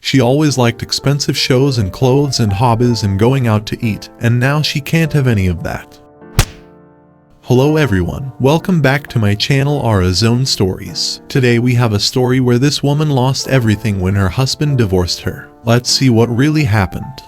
She always liked expensive shows and clothes and hobbies and going out to eat, and now she can't have any of that. Hello everyone, welcome back to my channel Arazone Stories. Today we have a story where this woman lost everything when her husband divorced her. Let's see what really happened.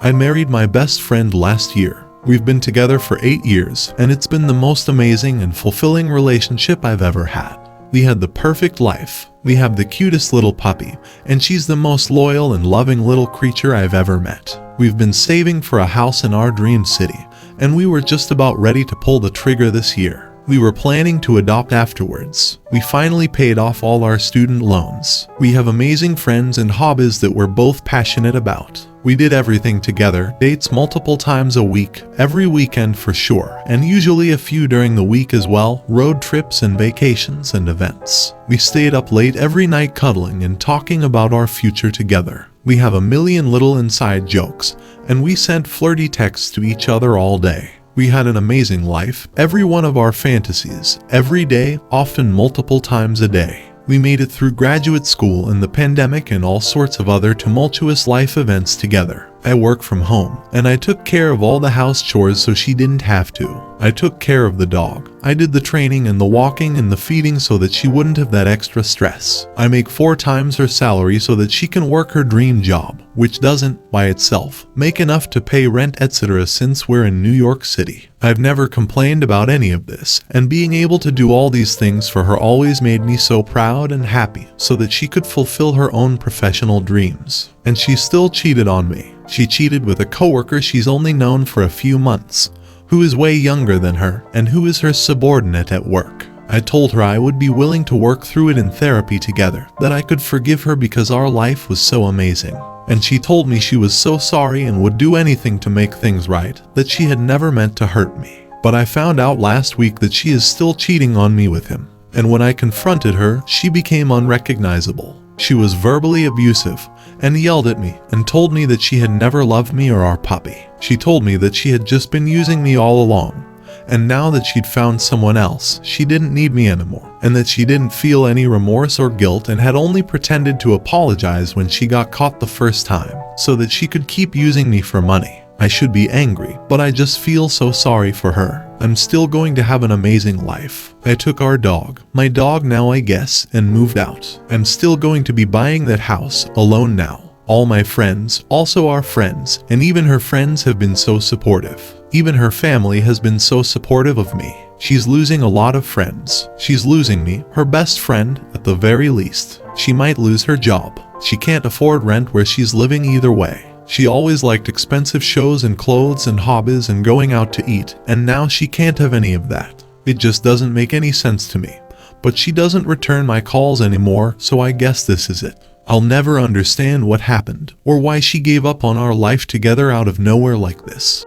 I married my best friend last year. We've been together for 8 years, and it's been the most amazing and fulfilling relationship I've ever had. We had the perfect life. We have the cutest little puppy, and she's the most loyal and loving little creature I've ever met. We've been saving for a house in our dream city, and we were just about ready to pull the trigger this year. We were planning to adopt afterwards. We finally paid off all our student loans. We have amazing friends and hobbies that we're both passionate about. We did everything together, dates multiple times a week, every weekend for sure, and usually a few during the week as well, road trips and vacations and events. We stayed up late every night cuddling and talking about our future together. We have a million little inside jokes, and we sent flirty texts to each other all day. We had an amazing life, every one of our fantasies, every day, often multiple times a day. We made it through graduate school and the pandemic and all sorts of other tumultuous life events together. I work from home, and I took care of all the house chores so she didn't have to. I took care of the dog. I did the training and the walking and the feeding so that she wouldn't have that extra stress. I make 4 times her salary so that she can work her dream job, which doesn't, by itself, make enough to pay rent etc. since we're in New York City. I've never complained about any of this, and being able to do all these things for her always made me so proud and happy so that she could fulfill her own professional dreams. And she still cheated on me. She cheated with a coworker she's only known for a few months, who is way younger than her and who is her subordinate at work. I told her I would be willing to work through it in therapy together, that I could forgive her because our life was so amazing. And she told me she was so sorry and would do anything to make things right, that she had never meant to hurt me. But I found out last week that she is still cheating on me with him. And when I confronted her, she became unrecognizable. She was verbally abusive and yelled at me and told me that she had never loved me or our puppy. She told me that she had just been using me all along, and now that she'd found someone else, she didn't need me anymore, and that she didn't feel any remorse or guilt and had only pretended to apologize when she got caught the first time, so that she could keep using me for money. I should be angry, but I just feel so sorry for her. I'm still going to have an amazing life. I took our dog, my dog now I guess, and moved out. I'm still going to be buying that house, alone now. All my friends, also our friends, and even her friends have been so supportive. Even her family has been so supportive of me. She's losing a lot of friends. She's losing me, her best friend, at the very least. She might lose her job. She can't afford rent where she's living either way. She always liked expensive shows and clothes and hobbies and going out to eat, and now she can't have any of that. It just doesn't make any sense to me. But she doesn't return my calls anymore, so I guess this is it. I'll never understand what happened, or why she gave up on our life together out of nowhere like this.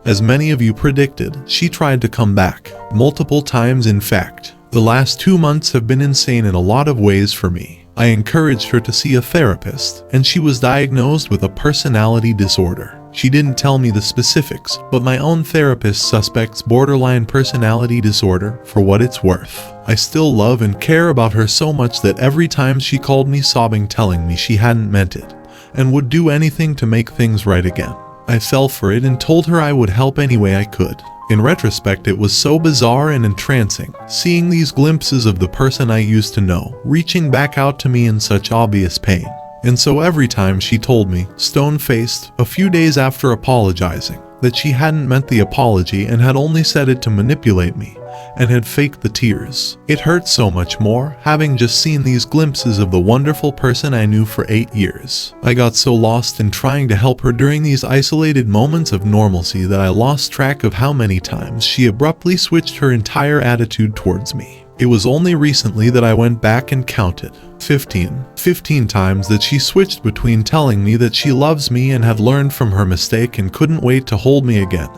As many of you predicted, she tried to come back, multiple times in fact. The last 2 months have been insane in a lot of ways for me. I encouraged her to see a therapist, and she was diagnosed with a personality disorder. She didn't tell me the specifics, but my own therapist suspects borderline personality disorder for what it's worth. I still love and care about her so much that every time she called me sobbing telling me she hadn't meant it, and would do anything to make things right again. I fell for it and told her I would help any way I could. In retrospect, it was so bizarre and entrancing, seeing these glimpses of the person I used to know, reaching back out to me in such obvious pain. And so every time she told me, stone-faced, a few days after apologizing, that she hadn't meant the apology and had only said it to manipulate me, and had faked the tears. It hurt so much more, having just seen these glimpses of the wonderful person I knew for 8 years. I got so lost in trying to help her during these isolated moments of normalcy that I lost track of how many times she abruptly switched her entire attitude towards me. It was only recently that I went back and counted 15 times that she switched between telling me that she loves me and had learned from her mistake and couldn't wait to hold me again,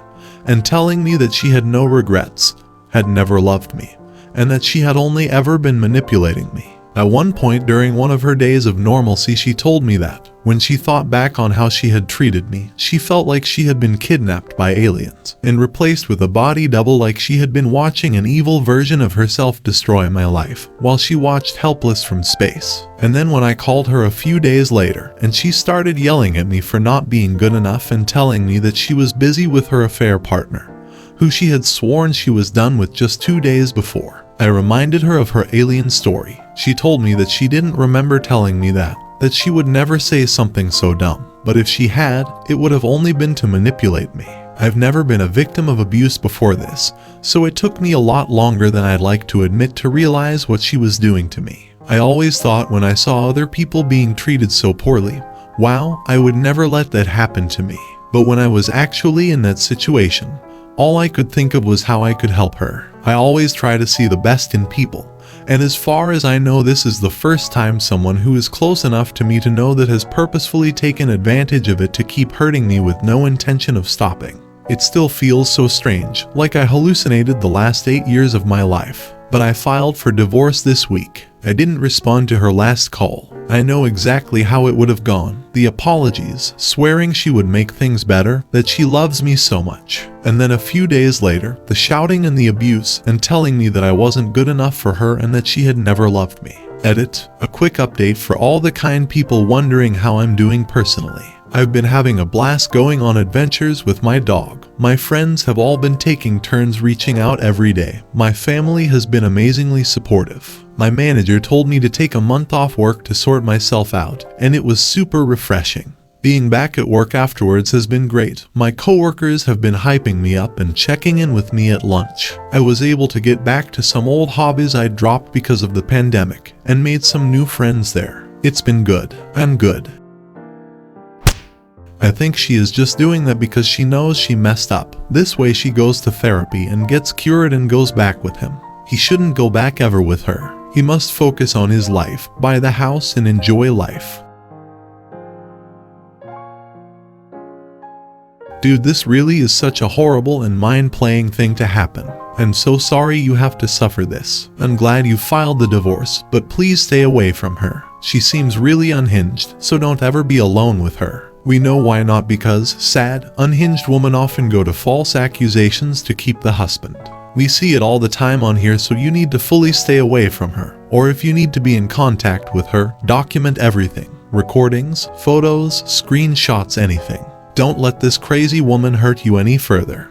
and telling me that she had no regrets, had never loved me, and that she had only ever been manipulating me. At one point during one of her days of normalcy, she told me that, When she thought back on how she had treated me, she felt like she had been kidnapped by aliens and replaced with a body double, like she had been watching an evil version of herself destroy my life while she watched helpless from space. And then when I called her a few days later and she started yelling at me for not being good enough and telling me that she was busy with her affair partner, who she had sworn she was done with just 2 days before, I reminded her of her alien story. She told me that she didn't remember telling me that she would never say something so dumb, but if she had, it would have only been to manipulate me. I've never been a victim of abuse before this, so it took me a lot longer than I'd like to admit to realize what she was doing to me. I always thought when I saw other people being treated so poorly, wow, I would never let that happen to me. But when I was actually in that situation, all I could think of was how I could help her. I always try to see the best in people, and as far as I know, this is the first time someone who is close enough to me to know that has purposefully taken advantage of it to keep hurting me with no intention of stopping. It still feels so strange, like I hallucinated the last 8 years of my life. But I filed for divorce this week. I didn't respond to her last call. I know exactly how it would have gone. The apologies, swearing she would make things better, that she loves me so much. And then a few days later, the shouting and the abuse, and telling me that I wasn't good enough for her and that she had never loved me. Edit, a quick update for all the kind people wondering how I'm doing personally. I've been having a blast going on adventures with my dog. My friends have all been taking turns reaching out every day. My family has been amazingly supportive. My manager told me to take a month off work to sort myself out, and it was super refreshing. Being back at work afterwards has been great. My coworkers have been hyping me up and checking in with me at lunch. I was able to get back to some old hobbies I'd dropped because of the pandemic, and made some new friends there. It's been good. I'm good. I think she is just doing that because she knows she messed up. This way she goes to therapy and gets cured and goes back with him. He shouldn't go back ever with her. He must focus on his life, buy the house and enjoy life. Dude, this really is such a horrible and mind-playing thing to happen. I'm so sorry you have to suffer this. I'm glad you filed the divorce, but please stay away from her. She seems really unhinged, so don't ever be alone with her. We know why not, because sad, unhinged women often go to false accusations to keep the husband. We see it all the time on here, so you need to fully stay away from her. Or if you need to be in contact with her, document everything. Recordings, photos, screenshots, anything. Don't let this crazy woman hurt you any further.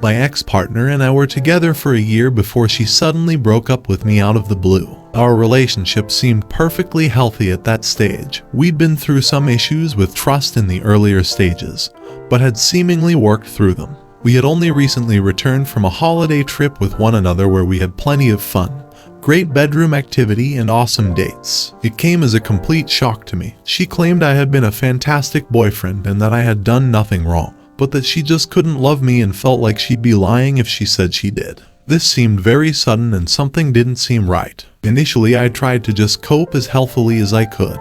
My ex-partner and I were together for a year before she suddenly broke up with me out of the blue. Our relationship seemed perfectly healthy at that stage. We'd been through some issues with trust in the earlier stages, but had seemingly worked through them. We had only recently returned from a holiday trip with one another where we had plenty of fun, great bedroom activity, and awesome dates. It came as a complete shock to me. She claimed I had been a fantastic boyfriend and that I had done nothing wrong, but that she just couldn't love me and felt like she'd be lying if she said she did. This seemed very sudden and something didn't seem right. Initially, I tried to just cope as healthily as I could,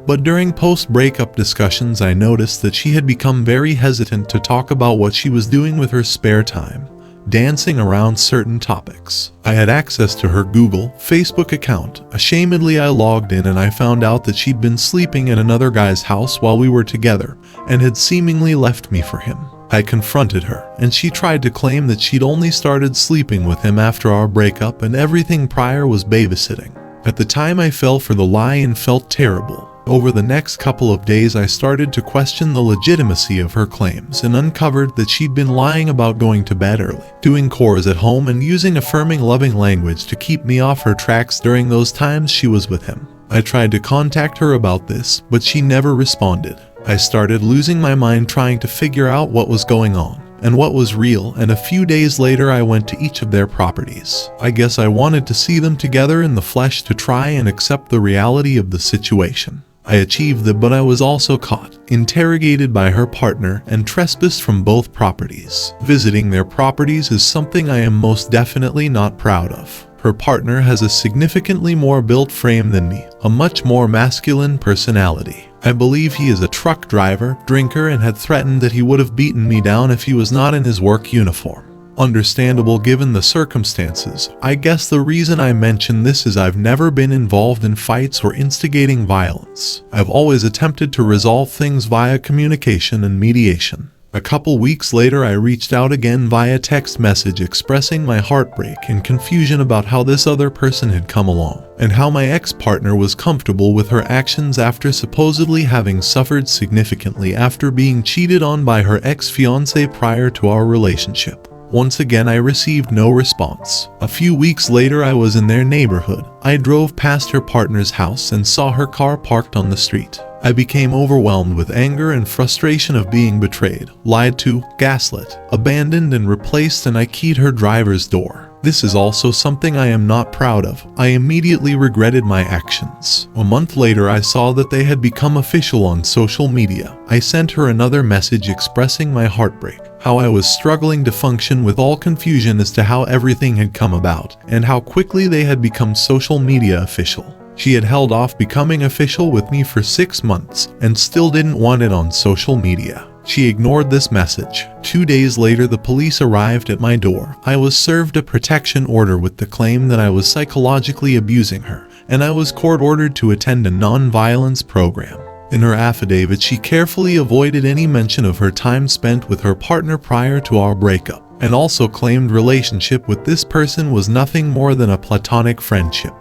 but during post-breakup discussions I noticed that she had become very hesitant to talk about what she was doing with her spare time, dancing around certain topics. I had access to her Google, Facebook account. Ashamedly, I logged in and I found out that she'd been sleeping at another guy's house while we were together and had seemingly left me for him. I confronted her, and she tried to claim that she'd only started sleeping with him after our breakup and everything prior was babysitting. At the time, I fell for the lie and felt terrible. Over the next couple of days, I started to question the legitimacy of her claims and uncovered that she'd been lying about going to bed early, doing chores at home, and using affirming, loving language to keep me off her tracks during those times she was with him. I tried to contact her about this, but she never responded. I started losing my mind trying to figure out what was going on and what was real, and a few days later I went to each of their properties. I guess I wanted to see them together in the flesh to try and accept the reality of the situation. I achieved that, but I was also caught, interrogated by her partner, and trespassed from both properties. Visiting their properties is something I am most definitely not proud of. Her partner has a significantly more built frame than me, a much more masculine personality. I believe he is a truck driver, drinker, and had threatened that he would have beaten me down if he was not in his work uniform. Understandable given the circumstances. I guess the reason I mention this is I've never been involved in fights or instigating violence. I've always attempted to resolve things via communication and mediation. A couple weeks later, I reached out again via text message expressing my heartbreak and confusion about how this other person had come along, and how my ex-partner was comfortable with her actions after supposedly having suffered significantly after being cheated on by her ex-fiancé prior to our relationship. Once again, I received no response. A few weeks later, I was in their neighborhood. I drove past her partner's house and saw her car parked on the street. I became overwhelmed with anger and frustration of being betrayed, lied to, gaslit, abandoned and replaced, and I keyed her driver's door. This is also something I am not proud of. I immediately regretted my actions. A month later, I saw that they had become official on social media. I sent her another message expressing my heartbreak, how I was struggling to function with all confusion as to how everything had come about, and how quickly they had become social media official. She had held off becoming official with me for 6 months and still didn't want it on social media. She ignored this message. 2 days later, the police arrived at my door. I was served a protection order with the claim that I was psychologically abusing her, and I was court-ordered to attend a non-violence program. In her affidavit, she carefully avoided any mention of her time spent with her partner prior to our breakup, and also claimed relationship with this person was nothing more than a platonic friendship.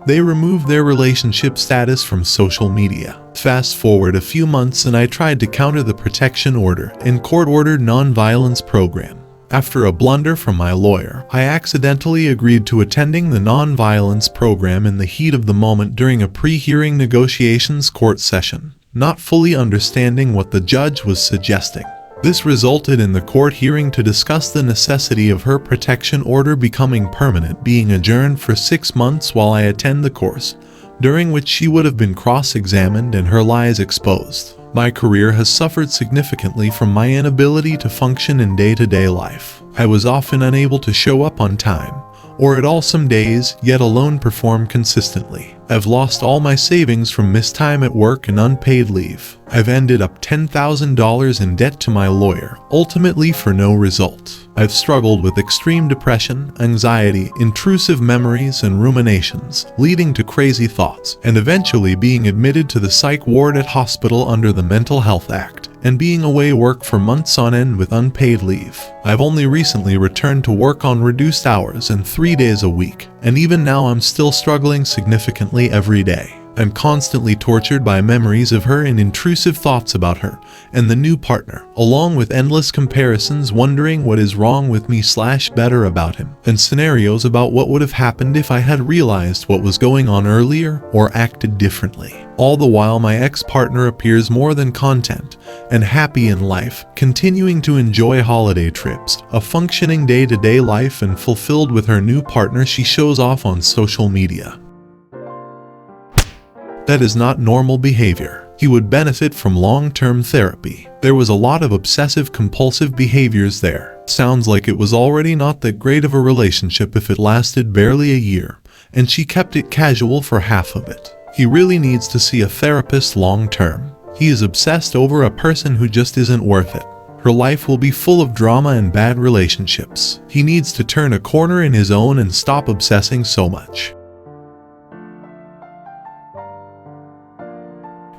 They removed their relationship status from social media. Fast forward a few months and I tried to counter the protection order and court-ordered non-violence program. After a blunder from my lawyer, I accidentally agreed to attending the non-violence program in the heat of the moment during a pre-hearing negotiations court session, not fully understanding what the judge was suggesting. This resulted in the court hearing to discuss the necessity of her protection order becoming permanent being adjourned for 6 months while I attend the course, during which she would have been cross-examined and her lies exposed. My career has suffered significantly from my inability to function in day-to-day life. I was often unable to show up on time, or at all some days, yet alone perform consistently. I've lost all my savings from missed time at work and unpaid leave. I've ended up $10,000 in debt to my lawyer, ultimately for no result. I've struggled with extreme depression, anxiety, intrusive memories, and ruminations, leading to crazy thoughts, and eventually being admitted to the psych ward at hospital under the Mental Health Act, and being away work for months on end with unpaid leave. I've only recently returned to work on reduced hours and 3 days a week, and even now I'm still struggling significantly every day. I'm constantly tortured by memories of her and intrusive thoughts about her and the new partner, along with endless comparisons wondering what is wrong with me / better about him, and scenarios about what would have happened if I had realized what was going on earlier or acted differently. All the while my ex-partner appears more than content and happy in life, continuing to enjoy holiday trips, a functioning day-to-day life, and fulfilled with her new partner she shows off on social media. That is not normal behavior. He would benefit from long-term therapy. There was a lot of obsessive-compulsive behaviors there. Sounds like it was already not that great of a relationship if it lasted barely a year, and she kept it casual for half of it. He really needs to see a therapist long-term. He is obsessed over a person who just isn't worth it. Her life will be full of drama and bad relationships. He needs to turn a corner in his own and stop obsessing so much.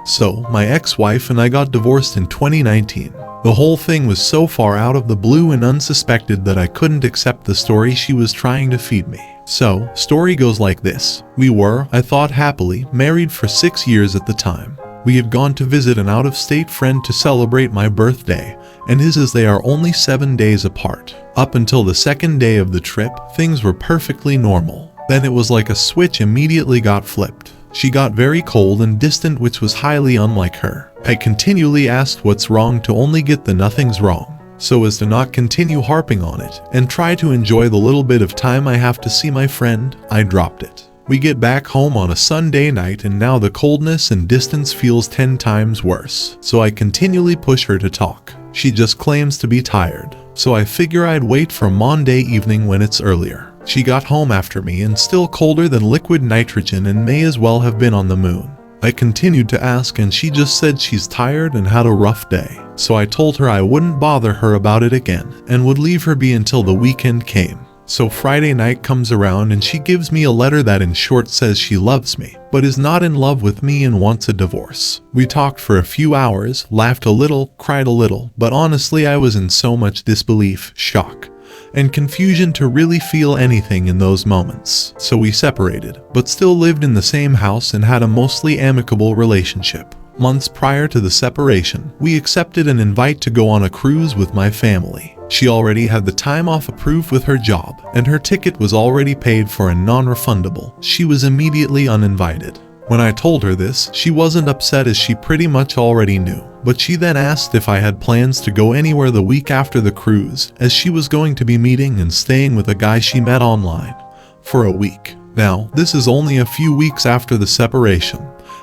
So, my ex-wife and I got divorced in 2019. The whole thing was so far out of the blue and unsuspected that I couldn't accept the story she was trying to feed me. So, story goes like this. We were, I thought happily, married for 6 years at the time. We had gone to visit an out-of-state friend to celebrate my birthday, and his as they are only 7 days apart. Up until the second day of the trip, things were perfectly normal. Then it was like a switch immediately got flipped. She got very cold and distant, which was highly unlike her. I continually asked what's wrong to only get the nothing's wrong, so as to not continue harping on it, and try to enjoy the little bit of time I have to see my friend. I dropped it. We get back home on a Sunday night and now the coldness and distance feels 10 times worse, so I continually push her to talk. She just claims to be tired, so I figure I'd wait for Monday evening when it's earlier. She got home after me and still colder than liquid nitrogen and may as well have been on the moon. I continued to ask and she just said she's tired and had a rough day. So I told her I wouldn't bother her about it again and would leave her be until the weekend came. So Friday night comes around and she gives me a letter that in short says she loves me, but is not in love with me and wants a divorce. We talked for a few hours, laughed a little, cried a little, but honestly I was in so much disbelief, shock, and confusion to really feel anything in those moments. So we separated, but still lived in the same house and had a mostly amicable relationship. Months prior to the separation, we accepted an invite to go on a cruise with my family. She already had the time off approved with her job, and her ticket was already paid for and non-refundable. She was immediately uninvited. When I told her this, she wasn't upset as she pretty much already knew, but she then asked if I had plans to go anywhere the week after the cruise, as she was going to be meeting and staying with a guy she met online for a week. Now, this is only a few weeks after the separation,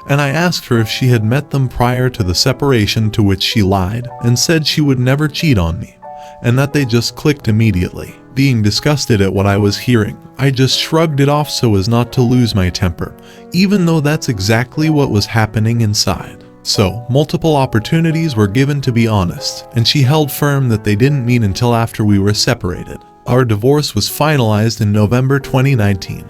and I asked her if she had met them prior to the separation, to which she lied and said she would never cheat on me, and that they just clicked immediately. Being disgusted at what I was hearing, I just shrugged it off so as not to lose my temper, even though that's exactly what was happening inside. So, multiple opportunities were given to be honest, and she held firm that they didn't meet until after we were separated. Our divorce was finalized in November 2019,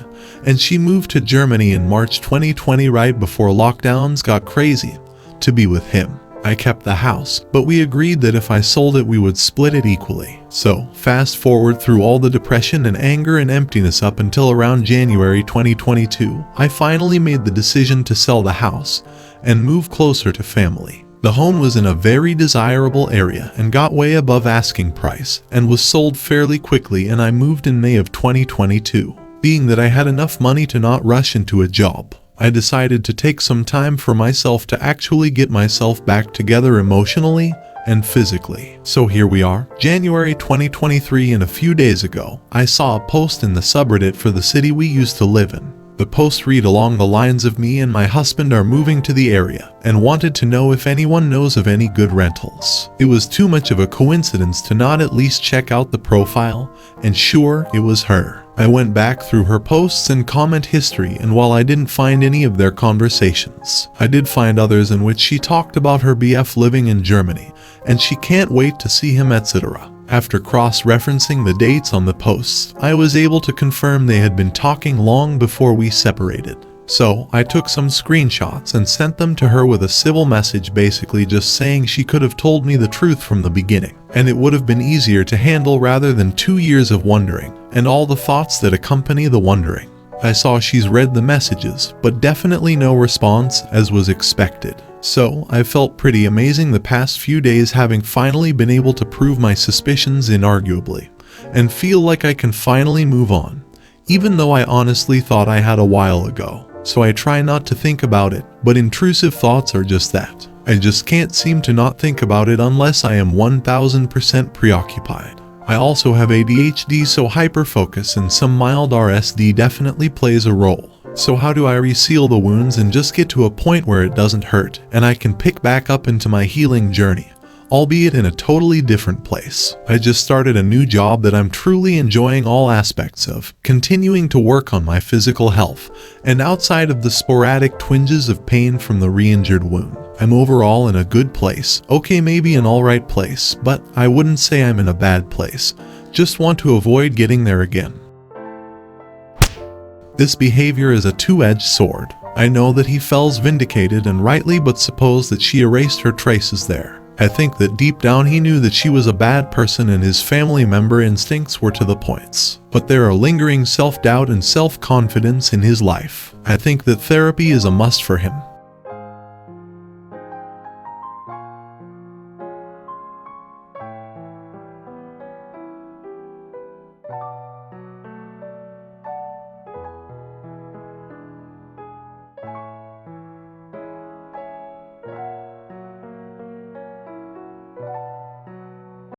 and she moved to Germany in March 2020 right before lockdowns got crazy, to be with him. I kept the house, but we agreed that if I sold it we would split it equally. So, fast forward through all the depression and anger and emptiness up until around January 2022, I finally made the decision to sell the house and move closer to family. The home was in a very desirable area and got way above asking price and was sold fairly quickly, and I moved in May of 2022. Being that I had enough money to not rush into a job, I decided to take some time for myself to actually get myself back together emotionally and physically. So here we are, January 2023, and a few days ago, I saw a post in the subreddit for the city we used to live in. The post read along the lines of me and my husband are moving to the area and wanted to know if anyone knows of any good rentals. It was too much of a coincidence to not at least check out the profile, and sure, it was her. I went back through her posts and comment history, and while I didn't find any of their conversations, I did find others in which she talked about her BF living in Germany and she can't wait to see him, etc. After cross-referencing the dates on the posts, I was able to confirm they had been talking long before we separated. So, I took some screenshots and sent them to her with a civil message, basically just saying she could have told me the truth from the beginning, and it would have been easier to handle rather than 2 years of wondering, and all the thoughts that accompany the wondering. I saw she's read the messages, but definitely no response, as was expected. So, I felt pretty amazing the past few days, having finally been able to prove my suspicions inarguably, and feel like I can finally move on, even though I honestly thought I had a while ago. So I try not to think about it, but intrusive thoughts are just that. I just can't seem to not think about it unless I am 1000% preoccupied. I also have ADHD, so hyperfocus and some mild RSD definitely plays a role. So how do I reseal the wounds and just get to a point where it doesn't hurt and I can pick back up into my healing journey, albeit in a totally different place? I just started a new job that I'm truly enjoying all aspects of, continuing to work on my physical health, and outside of the sporadic twinges of pain from the re-injured wound, I'm overall in a good place. Okay, maybe an alright place, but I wouldn't say I'm in a bad place. Just want to avoid getting there again. This behavior is a two-edged sword. I know that he feels vindicated and rightly, but suppose that she erased her traces there. I think that deep down he knew that she was a bad person and his family member instincts were to the points. But there are lingering self-doubt and self-confidence in his life. I think that therapy is a must for him.